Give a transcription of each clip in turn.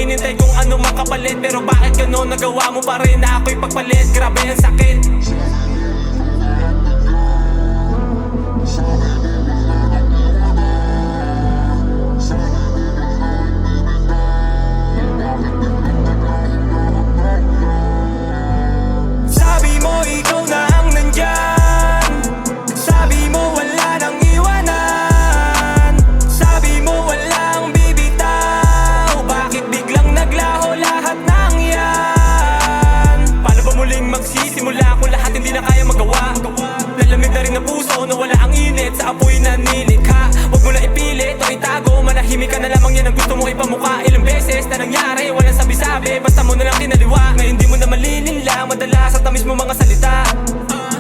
hinintay kung ano makapalit. Pero bakit ganon nagawa mo pa rin na ako'y pagpalit? Grabe ang sakit. Sabi mo ikaw na ang nandyan, sabi mo wala nang iwanan, sabi mo walang bibitaw. Bakit biglang naglaho lahat ng yan? Paano ba muling magsisimula kung lahat hindi na kaya magawa? Lalamig na rin ang puso na wala ang init sa apoy na nilikha. Huwag mo na ipilit o itago, manahimik ka na lamang, yan ang gusto mo ipamuka. Ilang beses na nangyari, walang sabi-sabi, basta mo na lang kinaliwa. Ngayon di mo na malilinlang, madalas at tamis mo mga salita.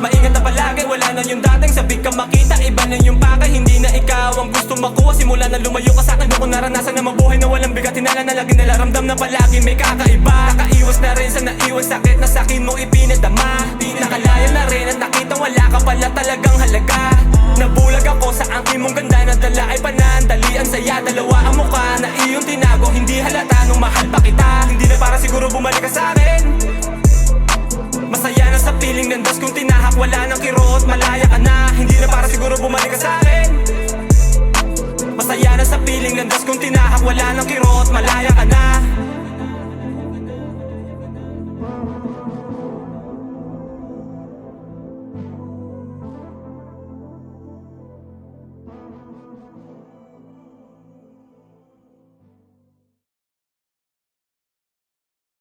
Maingat na palagi, wala na yung dating sabik ka makita. Iba na yung pakay, hindi na ikaw ang gusto makuha. Simula na lumayo ka sa'kin, doon ko naranasan na mabuhay na walang bigat. Hinala na lagi nalaramdam na palagi may kakaiba. Nakaiwas na rin sa naiwan sakit na sa'kin mo ipinadama. Nakalaya na rin at nakita wala ka pala talagang halaga. Nabulag ako sa aking mong ganda, nadala ay panandalian saya. Dalawa ang mukha na iyong tinago, hindi halata nung mahal pa kita. Hindi na para siguro bumalik ka sa'kin. Masaya na sa piling ng das kung tinahak, wala nang kirot, malaya ka na. Hindi na para siguro bumalik ka sa'kin. Masaya na sa piling ng das kung tinahak, wala nang kirot, malaya ka na.